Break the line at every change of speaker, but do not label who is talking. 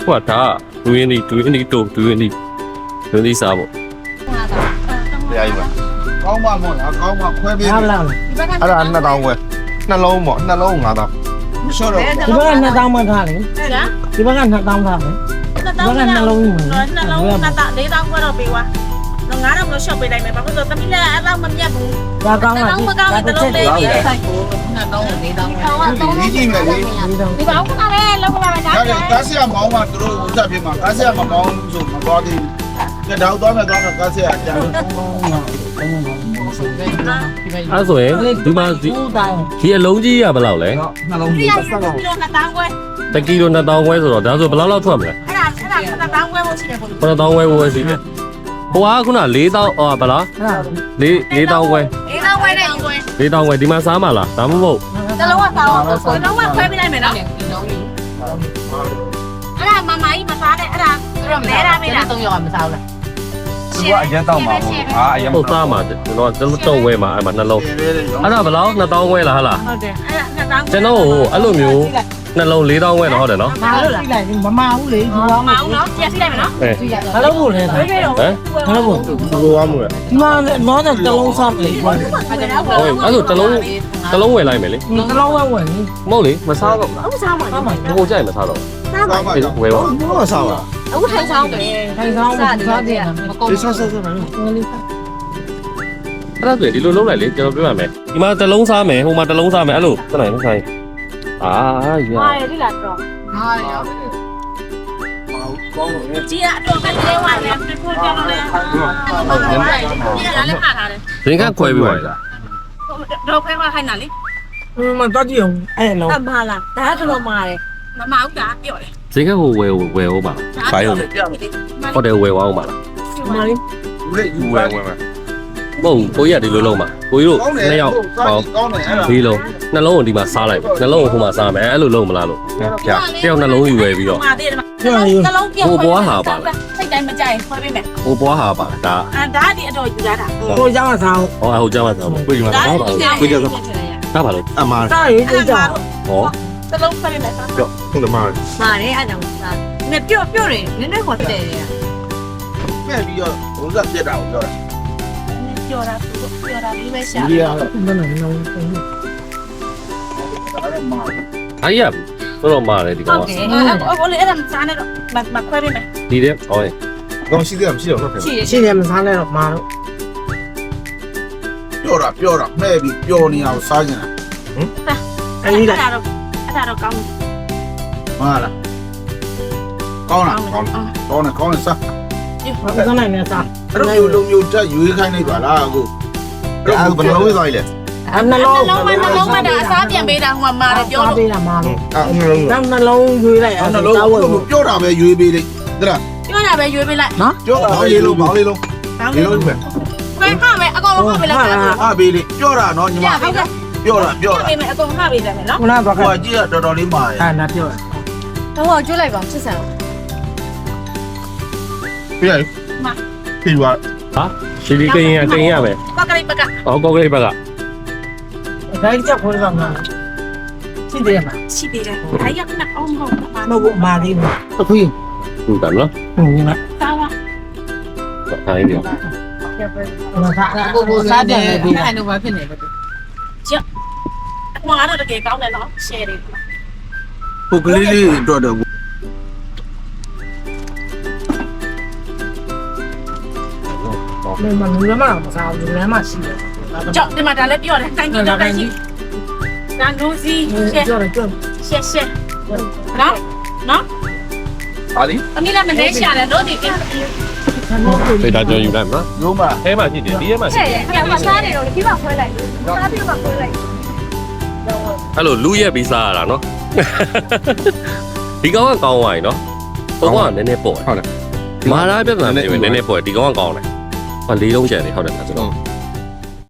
ဟုတ်တာဒူရင်းဒီစားပေါ့
တရားကြီးပါကောင်းပါမို့လားကောင်းပါခွဲပေး
ဟုတ်လား
အဲ့ဒါ2000ဝယ်နှလုံးပေါ့နှလုံး9000မလျှော့တော့
ဒီဘက်က2000မှထားလေ
ဟုတ်လား
ဒီဘက်က2000ထားလေ
နှလုံး4000ခွဲတော့ပေးွားတော့9000လို့ရှော့ပေးလိုက်မယ်ဘာလို့လဲသမီးလည်းအဲ့လောက်မမြတ်ဘူး
ဒါကောင်းပါ
နှလုံးမကောင်းရင်တစ်လုံးလေးပြီးတယ်ဆိုင်ကို
ဒီကြည့်မယ်လေ
ဒီဘောင်းကလည်းလောက်လာမယ်ဒါ
ဒါကကားဆရာမောင်းမှာသူတို့ဥစ္စာပြင်မှာကားဆရာမမောင်းဆိုမသွားသေးဘူးဒါတော့သွားမယ်ကားဆရာကျန်
အဲ့ဆိုရင်ဒီမှာဒီအလုံးကြီးရဘယ်လောက်လဲ
နှလုံးကြီးပတ်တော့
ပြီးတော့2000ခွဲ
1ကီလို2000ခွဲဆိုတော့ဒါဆိုဘယ်လောက်ထွက်မလဲ
အဲ့ဒါ2000ခွဲဖို့ရှိတယ်ပေါ့
9000ခွဲဝယ်စီတယ်ဟိုကခုန4000ဟောဗလား4000ခွဲ
4000ခွဲနဲ့ခွဲ
4000ခွဲဒီမှာစားမလားဒါမှမဟုတ်
တစ်လုံးကစားအောင်တစ်လုံးကခွဲပေးလိုက်မယ်နော်အဲ့ဒါမမကြီးမစားနဲ့အဲ့ဒါလဲတာမေးတာ
3 ရောက်မစားဘူးလား
သူကအရင်တောက်မှာပေါ့ဟာအရင်
ဟုတ်စားမှာကျွန်တော်တော့ဝယ်မှာအဲ့မှာနှလုံးအဲ့ဒါဘယ်လောက်2000ခွဲလားဟာလား
ဟုတ်တယ်အဲ့ဒါ2000ခွဲ
ကျွန်တော်အဲ့လိုမျိုးနှလုံး4000ခွဲတော့ဟုတ်တယ်နော်
မာလို့လားလိုက်မမာဘူးလေဒီကောင်း
မအောင်နော်ကြည့်လိုက်မယ်နော်
အဲ
ဘာလို့ဘူးလဲ
ဘယ်လို
ဟမ်
ဘာလို့ဘူး
သူ့သွားမှုလေ
ဒီမှာတော့တစ်လုံးစားလေ
ဟုတ်အဲ့ဆိုတစ်လုံးဝယ်လိုက်မယ်လေ
တစ်လုံးဝယ်ဝင်
မဟုတ်လေမစားတော့
အခုစားမှာ
စားမှာ
ဟိုကြိုက်မစားတော့
စားမှာ
ဝယ်ပါ
ဘာစားပါ
အခုထိုင်ဆောင်တယ်
ထိုင်ဆောင်စားတယ်မကုန်
ဒီဆော့ဆော့ဆော့နော်
အဲ့ဒါဆိုဒီလိုလုပ်လိုက်လေကျွန်တော်ပြောရမယ်ဒီမှာတစ်လုံးစားမယ်ဟိုမှာတစ်လုံးစားမယ်အဲ့လိုစနိုင်ဆိုင်အာရ
ဟာရည်လာတော့
ဟာရောက်
ကောင်းတယ်
ကြီးကအတော်ပဲလဲဝါလဲပြဖို့ကြောင်းလဲကြီးကလည်းခါထားတယ်
ဒင်ကခွဲပြီးပါလား
တော့ခဲခါခိုင်းတာလေ
မတော်ကြည့်အောင်အဲ့လုံး
အမလားဒါကတော့မာတယ်မမဟုတ်တာပြောတယ်
ဒင်ကဟိုဝယ်ဟုတ်ပါလားဟုတ်တယ်ဝယ်အောင်ပါလား
မာလေး
ဦးလေးယူဝယ်မယ်
မဟုတ်ကိုကြီးကဒီလိုလုပ်မှာကိုကြီးတို့နှစ်ယောက်ဟော
ကောင်းတယ်အဲ့ဒါ
ဒီလုံးနှလုံးကိုဒီမှာစားလိုက်နှလုံးကိုဟိုမှာစားမယ်အဲ့လိုလုပ်မလားလို့တယောက်နှလုံးယူဝယ်ပြီးတော့
မာသေးတယ်နှလုံးပြောစိတ်တိုင်းမကြိုက်ခွဲပေးမယ်
ဟိုဘွားဟာပါဒါ
ဒါဒီအတော်ယူရတာ
ကိုကြောင်းစား
ဟောဟိုကြမှာစားပါကိုကြီးမှာစားပါကိုကြီးကစားပါလို့
အမား
စားရေးကြည့်ကြ
ဟော
နှလုံးခွဲပေးမယ်စား
ကြောက်ဟုတ်တယ်မား
မာတယ်အဲ့ကြောင့်စားနေပြော့ပြော့တယ်နည်းနည်းဟောတယ်တယ်
ပဲ့ပြီးတော့ဥစ္စာပြက်တာကိုပြောတာ
ပြောတာပြောတာလေးပဲရှာ
ဒီရတော့
ဘယ်နဲ့လုံး
အဲ့ဒါမား
အားရတော့မာတယ်ဒီကောင်က
ဟိုလေအဲ့ဒါစားနေတော့မခွဲပေးမယ်
ဒီတဲ့ဟော
ကောင်းရှိသေးတယ်မရှိတော့ဟုတ်တယ်
ရှိတယ်
ရှင်းတယ်မစားလဲတော့မာတော့
ပြောတာမှဲ့ပြီးပြောနေအောင်စားကြတာ
အဲ့ဒီလိုက်
အဲ့ဒါတော့ကောင်း
မားလားကောင်းလားကောင်းတယ်စား
ဘာသာနိုင်နေစား
အဲ့လိုလိုမျိုးတက်ရွေးခိုင်းလိုက်ပါလားအခုအဲ့ဘယ်လိုလုပ်သွားလဲ
အဲ့နှလုံး
နှလုံးမဒါအစားပြန်ပေးတာဟိုမှာမာတယ်ပြောလို့
ပေးတာမာလို့
အဲ့နှလုံး
နှလုံးရွေးလိုက်
အဲ့
အဲ့
နှ
နှ
လုံး
လုံးဝယ်
ပြောတာပဲရွေးပေးလိုက်တလား
ပြောတာပဲရွေးပေးလိုက်
ပြောတာလေးလုံးပေါင်းလေးလုံးလေးလုံးပဲ
ခွဲခမယ်အကောင်လုံးခပေးလိုက်
အားပေးလေးပြောတာနော်ညီမ
ဟုတ်ကဲ့
ပြောတာ
ပေးမယ်အကောင်ခပေးတယ်မယ်နော်
ခုနက
ဟိုကကြည့်ရတော်တော်လေးမာတယ်
အဲ့နာပြော
တော့ကျွတ်လိုက်ပါချစ်ဆန်
ပြရပြီပါ
ဟာဒီကိန်းရမယ်
ကောက်ကလေးပက
ဟောကောကလေးဘက်က
ဒါကြီးချက်ခွဲပါမှာရှင်းတယ်မှာ
ရှိသေးတယ်ဒါရကနအောင်မဟုတ်
မဟုတ်မာလေးမှာအခု
ဟုတ်တယ်နော်
ဟုတ်ကဲ့
စားပါ
ဒါလေးပြော
ကိုစားတယ်အဲ့လိုပဲဖြစ်နေတယ်
အမေကတော့တကယ်ကောင်းတယ်နော် share တယ်
ဟိုကလေးလေးတော့တော့
မလူရမမစားဘူးလူရမရှိတယ်
ကြောက်ဒီမှာဒါလည်းပြောတယ်တိုင်းကြည့်တော့တိုင်းကြည့်တန်ဒူစီ share
ကြောက်တယ်ကြောက်
share နော်
ပါလီ
အမေလည်းမနေရှာတယ်တို့ဒီပြန်
ဖေးဒါကြော်ယူလိုက်မလား
ရုံးပါ
အဲမှာရှိတယ်ဒီထဲမှာရှိတယ်
ခဏစားနေတော့ဒီမှာခွဲလိုက်စားပြီးမှခွဲလိုက်
အဲ့လိုလူရက်ပြီးစားရတာနော်ဒီကောင်ကကောင်းသွားပြီနော်ဟိုကောင်ကနည်းနည်းပေါ့
ဟုတ်တယ်
မာရာပြဿနာနေပဲနည်းနည်းပေါ့ဒီကောင်ကကောင်းတယ်ဟော၄လုံးကျန်တယ်ဟုတ်တယ်ကျွန်တော်